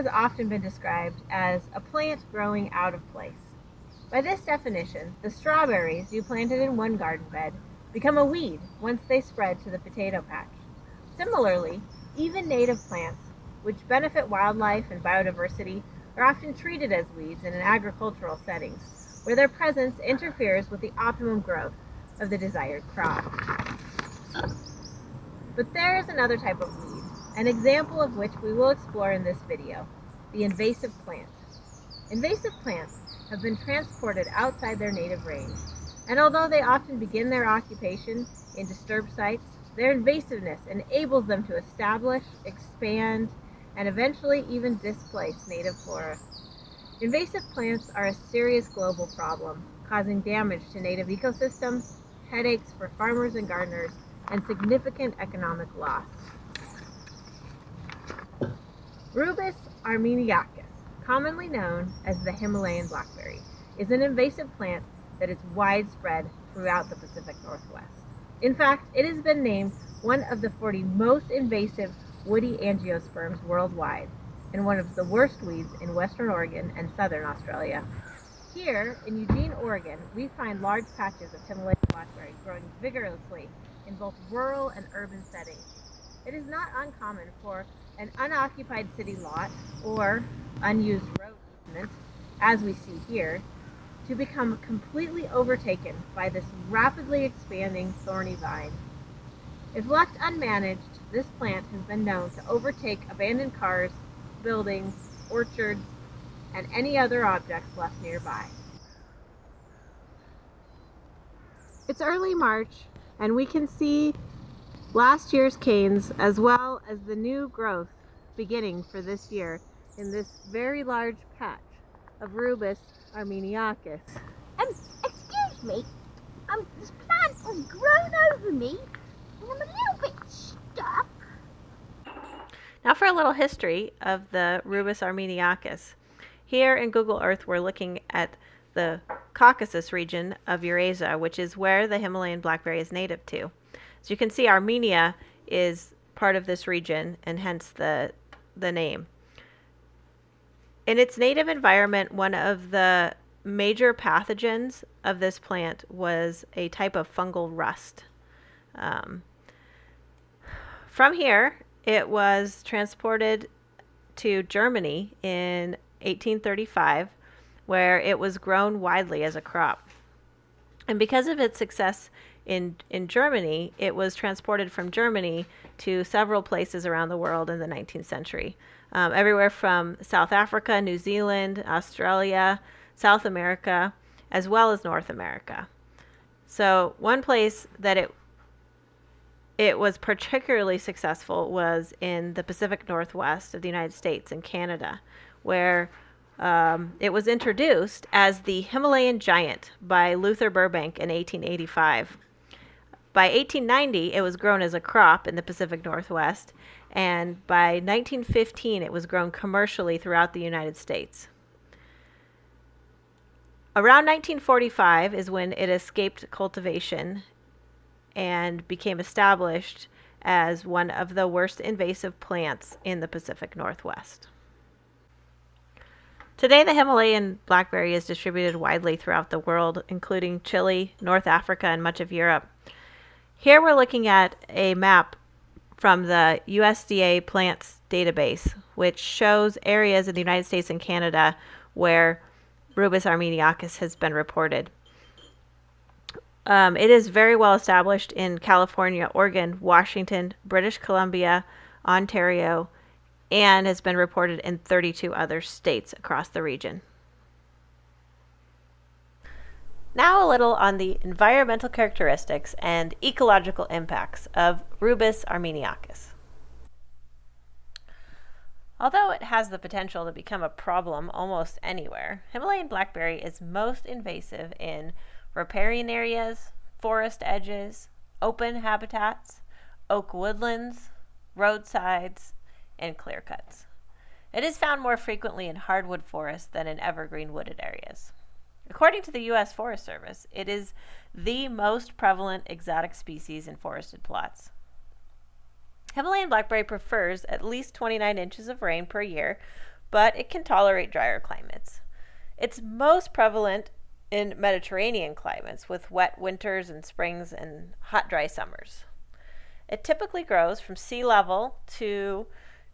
has often been described as a plant growing out of place. By this definition, the strawberries you planted in one garden bed become a weed once they spread to the potato patch. Similarly, even native plants, which benefit wildlife and biodiversity, are often treated as weeds in an agricultural settings, where their presence interferes with the optimum growth of the desired crop. But there is another type of weed, an example of which we will explore in this video, the invasive plant. Invasive plants have been transported outside their native range, and although they often begin their occupation in disturbed sites, their invasiveness enables them to establish, expand, and eventually even displace native flora. Invasive plants are a serious global problem, causing damage to native ecosystems, headaches for farmers and gardeners, and significant economic loss. Rubus armeniacus, commonly known as the Himalayan blackberry, is an invasive plant that is widespread throughout the Pacific Northwest. In fact, it has been named one of the 40 most invasive woody angiosperms worldwide, and one of the worst weeds in Western Oregon and Southern Australia. Here, in Eugene, Oregon, we find large patches of Himalayan blackberry growing vigorously in both rural and urban settings. It is not uncommon for an unoccupied city lot or unused road easement, as we see here, to become completely overtaken by this rapidly expanding thorny vine. If left unmanaged, this plant has been known to overtake abandoned cars, buildings, orchards, and any other objects left nearby. It's early March, and we can see last year's canes as well as the new growth beginning for this year in this very large patch of Rubus armeniacus. Excuse me, this plant has grown over me, and I'm a little bit stuck. Now for a little history of the Rubus armeniacus. Here in Google Earth, we're looking at the Caucasus region of Eurasia, which is where the Himalayan blackberry is native to. So you can see Armenia is part of this region, and hence the name. In its native environment, one of the major pathogens of this plant was a type of fungal rust. From here, it was transported to Germany in 1835, where it was grown widely as a crop. And because of its success in Germany, it was transported from Germany to several places around the world in the 19th century. Everywhere from South Africa, New Zealand, Australia, South America, as well as North America. So one place that it was particularly successful was in the Pacific Northwest of the United States and Canada, where it was introduced as the Himalayan giant by Luther Burbank in 1885. By 1890, it was grown as a crop in the Pacific Northwest, and by 1915, it was grown commercially throughout the United States. Around 1945 is when it escaped cultivation and became established as one of the worst invasive plants in the Pacific Northwest. Today, the Himalayan blackberry is distributed widely throughout the world, including Chile, North Africa, and much of Europe. Here we're looking at a map from the USDA Plants database, which shows areas in the United States and Canada where Rubus armeniacus has been reported. It is very well established in California, Oregon, Washington, British Columbia, Ontario, and has been reported in 32 other states across the region. Now a little on the environmental characteristics and ecological impacts of Rubus armeniacus. Although it has the potential to become a problem almost anywhere, Himalayan blackberry is most invasive in riparian areas, forest edges, open habitats, oak woodlands, roadsides, and clear cuts. It is found more frequently in hardwood forests than in evergreen wooded areas. According to the U.S. Forest Service, it is the most prevalent exotic species in forested plots. Himalayan blackberry prefers at least 29 inches of rain per year, but it can tolerate drier climates. It's most prevalent in Mediterranean climates with wet winters and springs and hot, dry summers. It typically grows from sea level to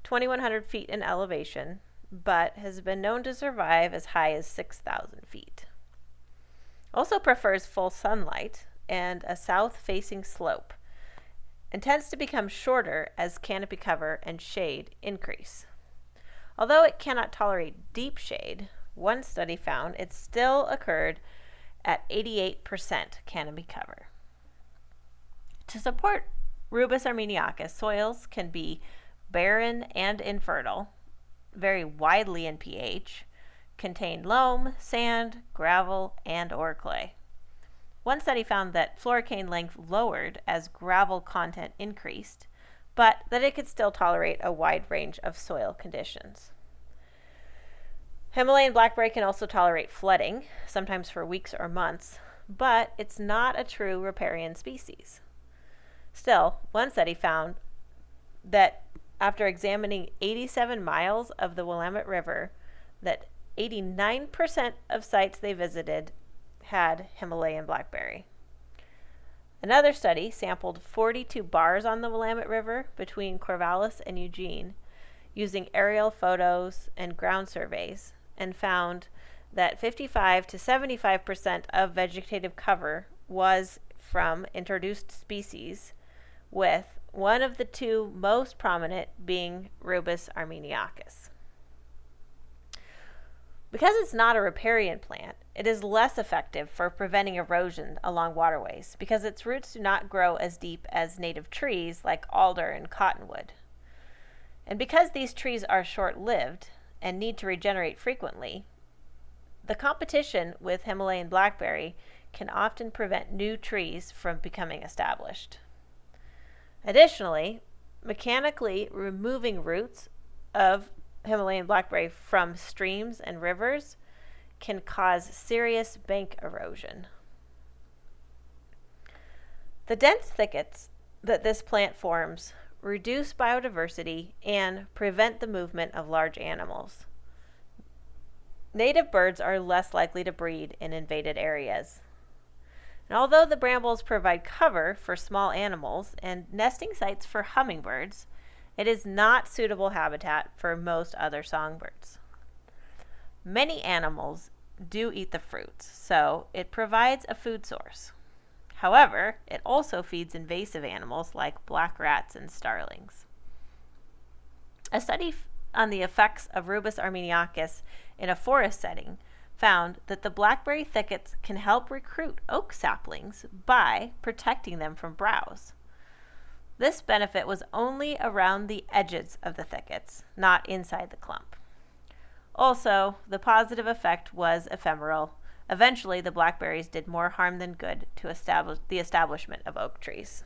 2,100 feet in elevation, but has been known to survive as high as 6,000 feet. Also prefers full sunlight and a south-facing slope, and tends to become shorter as canopy cover and shade increase. Although it cannot tolerate deep shade, one study found it still occurred at 88% canopy cover. To support Rubus armeniacus, soils can be barren and infertile, vary widely in pH, contain loam, sand, gravel, and or clay. One study found that floricane length lowered as gravel content increased, but that it could still tolerate a wide range of soil conditions. Himalayan blackberry can also tolerate flooding, sometimes for weeks or months, but it's not a true riparian species. Still, one study found that after examining 87 miles of the Willamette River, that 89% of sites they visited had Himalayan blackberry. Another study sampled 42 bars on the Willamette River between Corvallis and Eugene using aerial photos and ground surveys, and found that 55 to 75% of vegetative cover was from introduced species, with one of the two most prominent being Rubus armeniacus. Because it's not a riparian plant, it is less effective for preventing erosion along waterways because its roots do not grow as deep as native trees like alder and cottonwood. And because these trees are short-lived and need to regenerate frequently, the competition with Himalayan blackberry can often prevent new trees from becoming established. Additionally, mechanically removing roots of Himalayan blackberry from streams and rivers can cause serious bank erosion. The dense thickets that this plant forms reduce biodiversity and prevent the movement of large animals. Native birds are less likely to breed in invaded areas. And although the brambles provide cover for small animals and nesting sites for hummingbirds, it is not suitable habitat for most other songbirds. Many animals do eat the fruits, so it provides a food source. However, it also feeds invasive animals like black rats and starlings. A study on the effects of Rubus armeniacus in a forest setting found that the blackberry thickets can help recruit oak saplings by protecting them from browse. This benefit was only around the edges of the thickets, not inside the clump. Also, the positive effect was ephemeral. Eventually, the blackberries did more harm than good to establish the establishment of oak trees.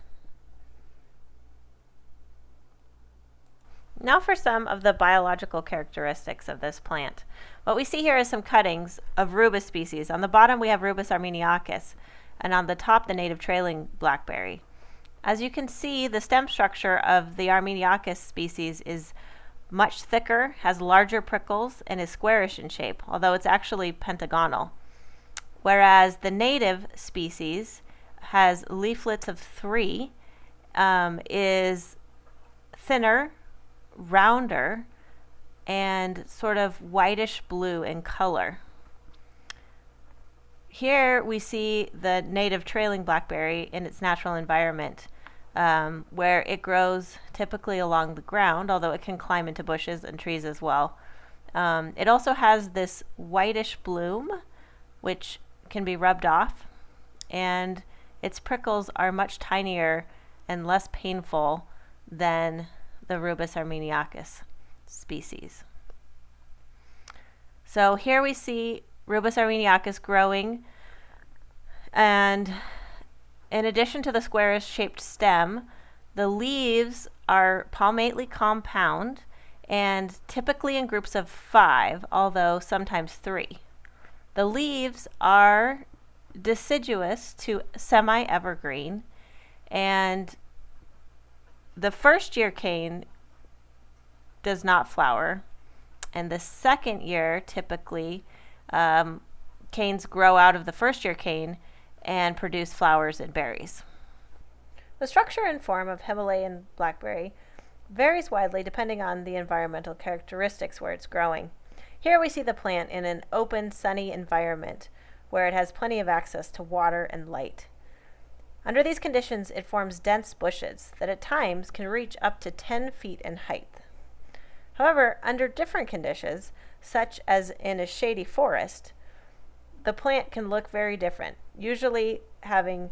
Now for some of the biological characteristics of this plant. What we see here is some cuttings of Rubus species. On the bottom we have Rubus armeniacus, and on the top the native trailing blackberry. As you can see, the stem structure of the armeniacus species is much thicker, has larger prickles, and is squarish in shape, although it's actually pentagonal. Whereas the native species has leaflets of 3, is thinner, rounder, and sort of whitish blue in color. Here we see the native trailing blackberry in its natural environment, where it grows typically along the ground, although it can climb into bushes and trees as well. It also has this whitish bloom, which can be rubbed off, and its prickles are much tinier and less painful than the Rubus armeniacus species. So here we see Rubus armeniacus growing, and in addition to the squarish shaped stem, the leaves are palmately compound and typically in groups of 5, although sometimes 3. The leaves are deciduous to semi-evergreen, and the first year cane does not flower, And the second year, typically, canes grow out of the first year cane and produce flowers and berries. The structure and form of Himalayan blackberry varies widely depending on the environmental characteristics where it's growing. Here we see the plant in an open, sunny environment where it has plenty of access to water and light. Under these conditions, it forms dense bushes that at times can reach up to 10 feet in height. However, under different conditions, such as in a shady forest, the plant can look very different, usually having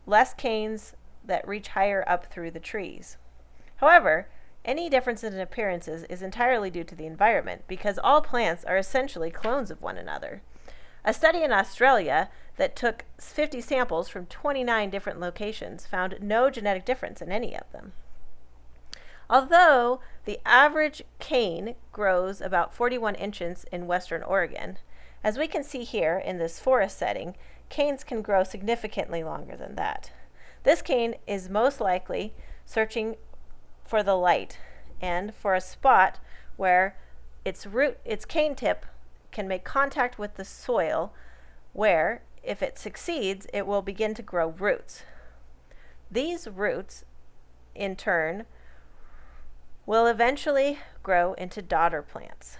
less canes that reach higher up through the trees. However, any difference in appearances is entirely due to the environment because all plants are essentially clones of one another. A study in Australia that took 50 samples from 29 different locations found no genetic difference in any of them. Although the average cane grows about 41 inches in western Oregon, as we can see here in this forest setting, canes can grow significantly longer than that. This cane is most likely searching for the light and for a spot where its cane tip can make contact with the soil where, if it succeeds, it will begin to grow roots. These roots, in turn, will eventually grow into daughter plants.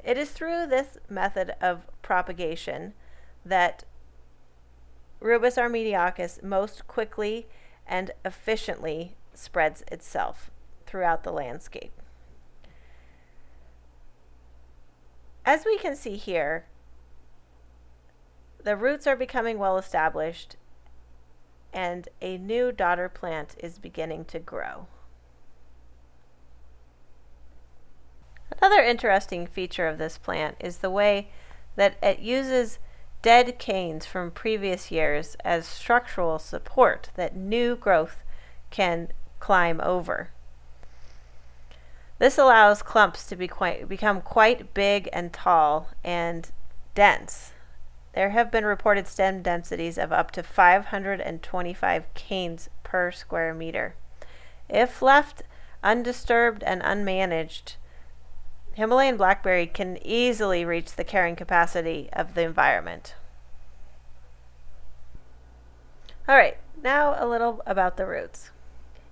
It is through this method of propagation that Rubus armeniacus most quickly and efficiently spreads itself throughout the landscape. As we can see here, the roots are becoming well established and a new daughter plant is beginning to grow. Another interesting feature of this plant is the way that it uses dead canes from previous years as structural support that new growth can climb over. This allows clumps to become quite big and tall and dense. There have been reported stem densities of up to 525 canes per square meter. If left undisturbed and unmanaged, Himalayan blackberry can easily reach the carrying capacity of the environment. All right, now a little about the roots.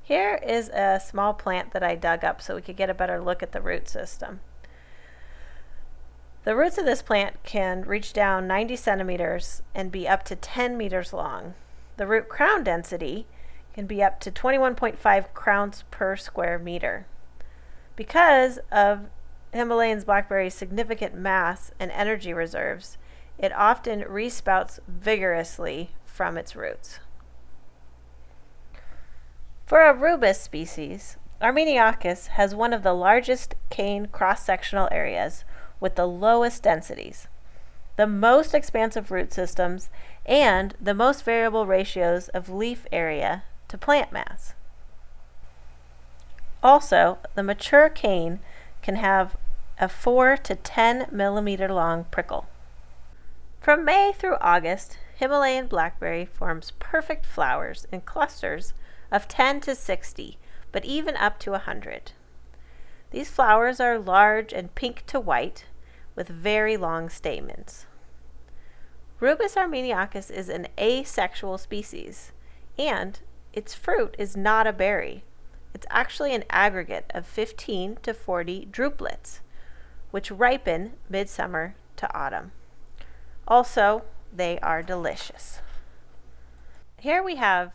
Here is a small plant that I dug up so we could get a better look at the root system. The roots of this plant can reach down 90 centimeters and be up to 10 meters long. The root crown density can be up to 21.5 crowns per square meter. Because of Himalayan blackberry's significant mass and energy reserves, it often respouts vigorously from its roots. For a Rubus species, armeniacus has one of the largest cane cross-sectional areas with the lowest densities, the most expansive root systems, and the most variable ratios of leaf area to plant mass. Also, the mature cane can have a 4 to 10 millimeter long prickle. From May through August, Himalayan blackberry forms perfect flowers in clusters of 10 to 60, but even up to 100. These flowers are large and pink to white with very long stamens. Rubus armeniacus is an asexual species, and its fruit is not a berry. It's actually an aggregate of 15 to 40 drupelets, which ripen midsummer to autumn. Also, they are delicious. Here we have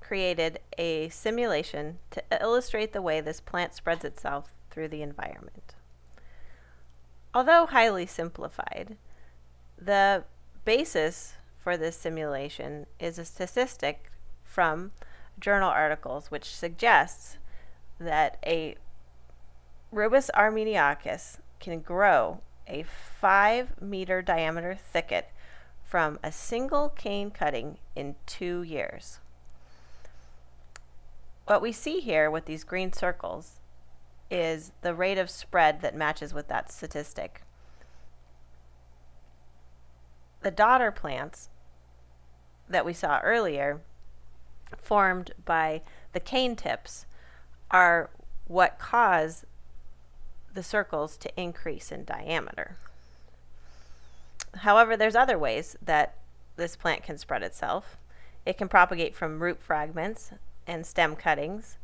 created a simulation to illustrate the way this plant spreads itself through the environment. Although highly simplified, the basis for this simulation is a statistic from journal articles which suggests that a Rubus armeniacus can grow a 5-meter diameter thicket from a single cane cutting in 2 years. What we see here with these green circles is the rate of spread that matches with that statistic. The daughter plants that we saw earlier, formed by the cane tips, are what cause the circles to increase in diameter. However, there's other ways that this plant can spread itself. It can propagate from root fragments and stem cuttings,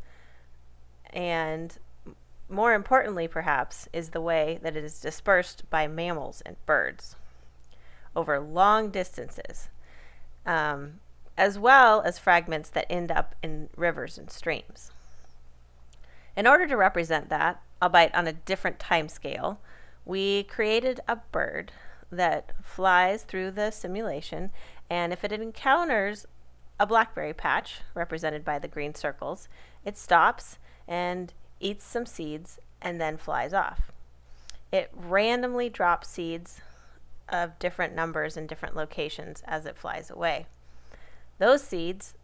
and more importantly perhaps is the way that it is dispersed by mammals and birds over long distances, as well as fragments that end up in rivers and streams. In order to represent that, albeit on a different time scale, we created a bird that flies through the simulation, and if it encounters a blackberry patch, represented by the green circles, it stops and eats some seeds and then flies off. It randomly drops seeds of different numbers in different locations as it flies away. Those seeds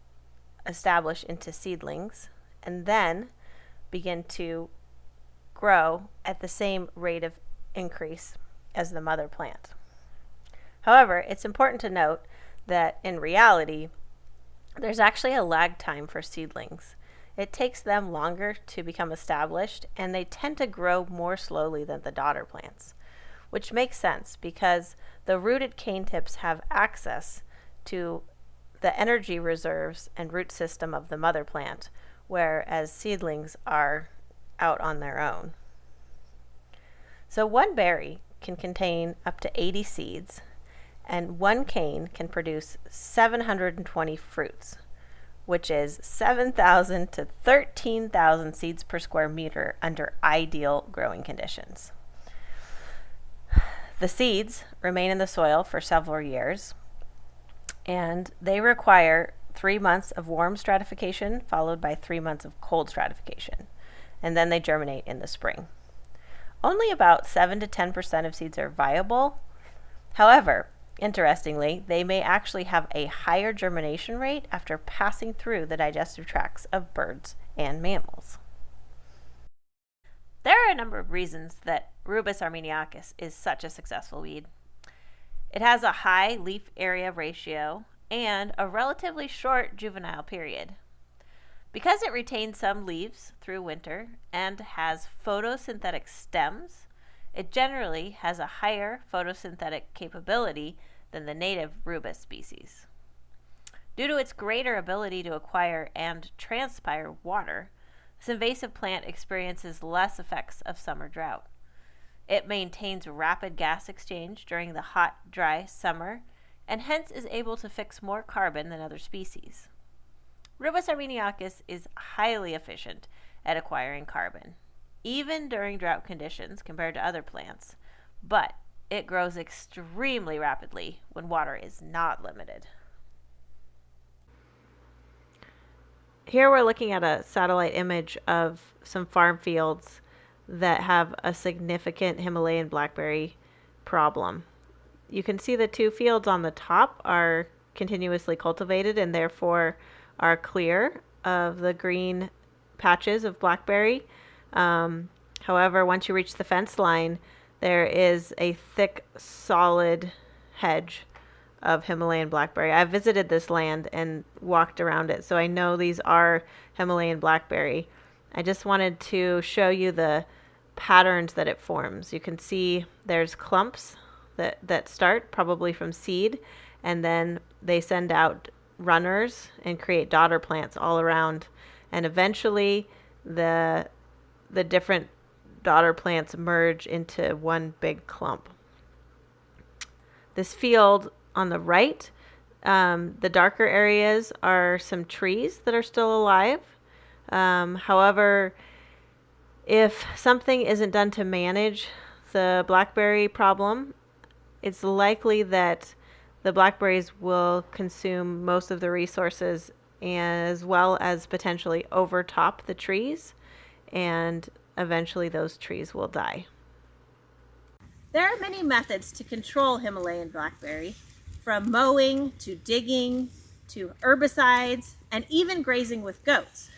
establish into seedlings and then begin to grow at the same rate of increase as the mother plant. However, it's important to note that in reality, there's actually a lag time for seedlings. It takes them longer to become established, and they tend to grow more slowly than the daughter plants, which makes sense because the rooted cane tips have access to the energy reserves and root system of the mother plant, whereas seedlings are out on their own. So one berry can contain up to 80 seeds, and one cane can produce 720 fruits, which is 7,000 to 13,000 seeds per square meter under ideal growing conditions. The seeds remain in the soil for several years, and they require 3 months of warm stratification followed by 3 months of cold stratification, and then they germinate in the spring. Only about 7 to 10% of seeds are viable. However, interestingly, they may actually have a higher germination rate after passing through the digestive tracts of birds and mammals. There are a number of reasons that Rubus armeniacus is such a successful weed. It has a high leaf area ratio and a relatively short juvenile period. Because it retains some leaves through winter and has photosynthetic stems, it generally has a higher photosynthetic capability than the native Rubus species. Due to its greater ability to acquire and transpire water, this invasive plant experiences less effects of summer drought. It maintains rapid gas exchange during the hot, dry summer, and hence is able to fix more carbon than other species. Rubus armeniacus is highly efficient at acquiring carbon, even during drought conditions compared to other plants, but it grows extremely rapidly when water is not limited. Here we're looking at a satellite image of some farm fields that have a significant Himalayan blackberry problem. You can see the two fields on the top are continuously cultivated and therefore are clear of the green patches of blackberry. However, once you reach the fence line, there is a thick, solid hedge of Himalayan blackberry. I've visited this land and walked around it, so I know these are Himalayan blackberry. I just wanted to show you the patterns that it forms. You can see there's clumps that start probably from seed, and then they send out runners and create daughter plants all around, and eventually the different daughter plants merge into one big clump. This field on the right, the darker areas are some trees that are still alive. However, if something isn't done to manage the blackberry problem, it's likely that the blackberries will consume most of the resources as well as potentially overtop the trees, and eventually those trees will die. There are many methods to control Himalayan blackberry, from mowing to digging to herbicides and even grazing with goats.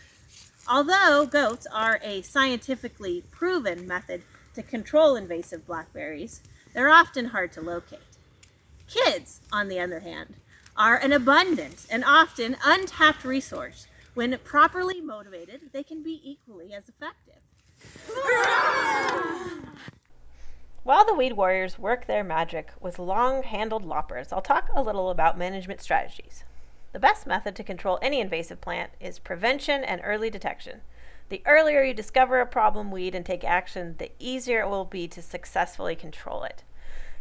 Although goats are a scientifically proven method to control invasive blackberries, they're often hard to locate. Kids, on the other hand, are an abundant and often untapped resource. When properly motivated, they can be equally as effective. While the weed warriors work their magic with long-handled loppers, I'll talk a little about management strategies. The best method to control any invasive plant is prevention and early detection. The earlier you discover a problem weed and take action, the easier it will be to successfully control it.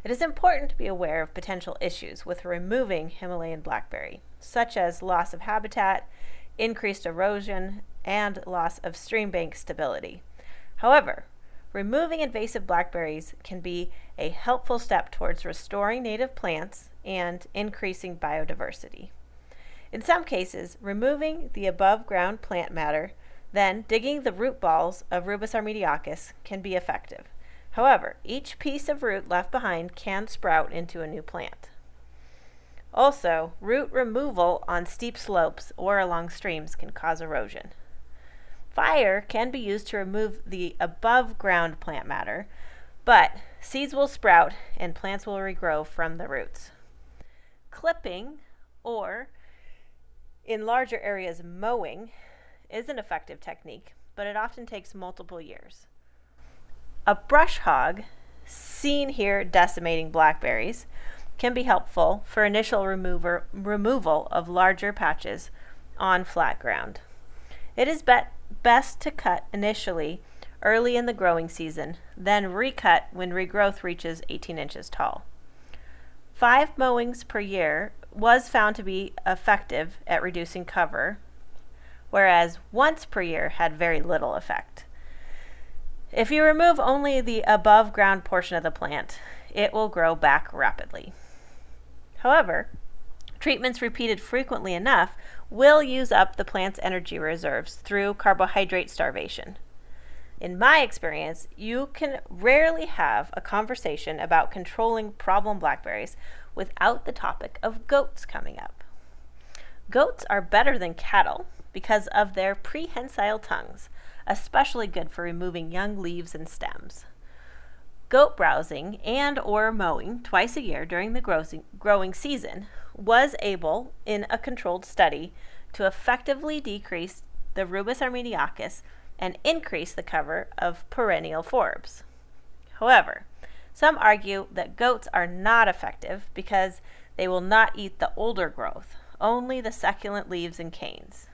It is important to be aware of potential issues with removing Himalayan blackberry, such as loss of habitat, increased erosion, and loss of stream bank stability. However, removing invasive blackberries can be a helpful step towards restoring native plants and increasing biodiversity. In some cases, removing the above-ground plant matter, then digging the root balls of Rubus armeniacus can be effective. However, each piece of root left behind can sprout into a new plant. Also, root removal on steep slopes or along streams can cause erosion. Fire can be used to remove the above-ground plant matter, but seeds will sprout and plants will regrow from the roots. Clipping, or in larger areas mowing, is an effective technique, but it often takes multiple years. A brush hog, seen here decimating blackberries, can be helpful for initial removal of larger patches on flat ground. It is best to cut initially early in the growing season, then recut when regrowth reaches 18 inches tall. 5 mowings per year was found to be effective at reducing cover, whereas once per year had very little effect. If you remove only the above ground portion of the plant, it will grow back rapidly. However, treatments repeated frequently enough will use up the plant's energy reserves through carbohydrate starvation. In my experience, you can rarely have a conversation about controlling problem blackberries without the topic of goats coming up. Goats are better than cattle because of their prehensile tongues, especially good for removing young leaves and stems. Goat browsing and or mowing twice a year during the growing season was able, in a controlled study, to effectively decrease the Rubus armeniacus and increase the cover of perennial forbs. However, some argue that goats are not effective because they will not eat the older growth, only the succulent leaves and canes.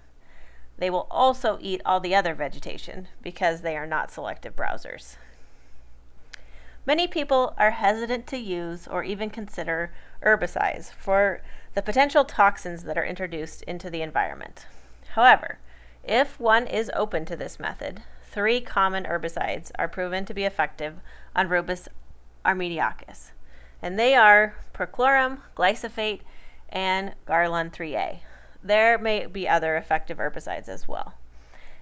They will also eat all the other vegetation because they are not selective browsers. Many people are hesitant to use or even consider herbicides for the potential toxins that are introduced into the environment. However, if one is open to this method, 3 common herbicides are proven to be effective on Rubus armeniacus, and they are perchlorum, glyphosate, and Garlon 3A. There may be other effective herbicides as well.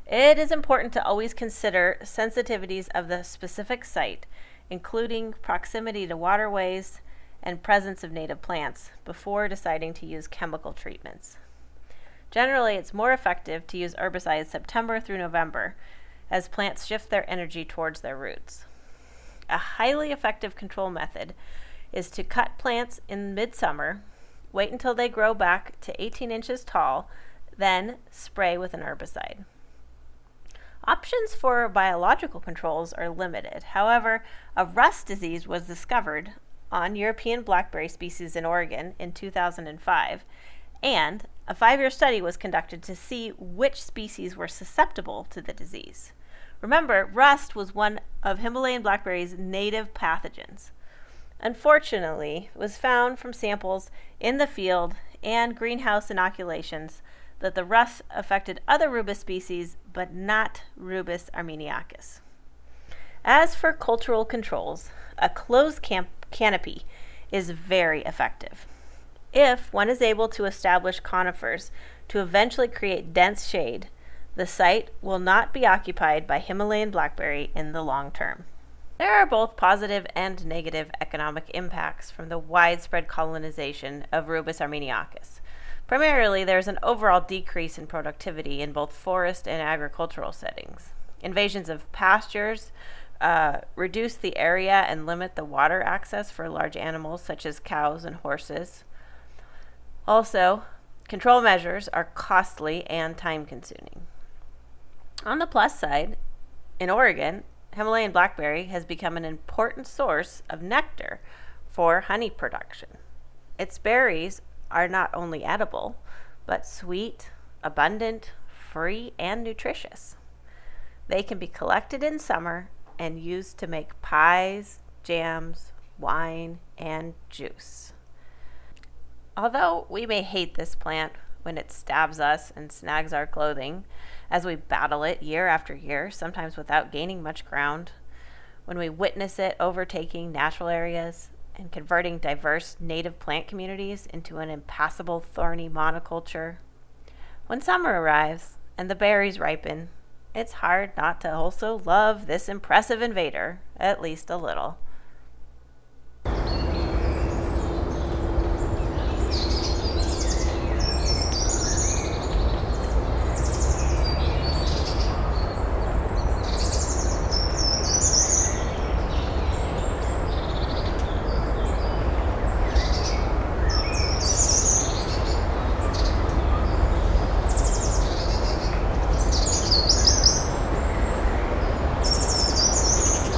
It is important to always consider sensitivities of the specific site, including proximity to waterways and presence of native plants, before deciding to use chemical treatments. Generally, it's more effective to use herbicides September through November, as plants shift their energy towards their roots. A highly effective control method is to cut plants in midsummer, wait until they grow back to 18 inches tall, then spray with an herbicide. Options for biological controls are limited. However, a rust disease was discovered on European blackberry species in Oregon in 2005, and a 5-year study was conducted to see which species were susceptible to the disease. Remember, rust was one of Himalayan blackberry's native pathogens. Unfortunately, it was found from samples in the field and greenhouse inoculations that the rust affected other Rubus species, but not Rubus armeniacus. As for cultural controls, a closed canopy is very effective. If one is able to establish conifers to eventually create dense shade, the site will not be occupied by Himalayan blackberry in the long term. There are both positive and negative economic impacts from the widespread colonization of Rubus armeniacus. Primarily, there's an overall decrease in productivity in both forest and agricultural settings. Invasions of pastures reduce the area and limit the water access for large animals such as cows and horses. Also, control measures are costly and time-consuming. On the plus side, in Oregon, Himalayan blackberry has become an important source of nectar for honey production. Its berries are not only edible, but sweet, abundant, free, and nutritious. They can be collected in summer and used to make pies, jams, wine, and juice. Although we may hate this plant when it stabs us and snags our clothing, as we battle it year after year, sometimes without gaining much ground, when we witness it overtaking natural areas and converting diverse native plant communities into an impassable thorny monoculture, when summer arrives and the berries ripen, it's hard not to also love this impressive invader, at least a little.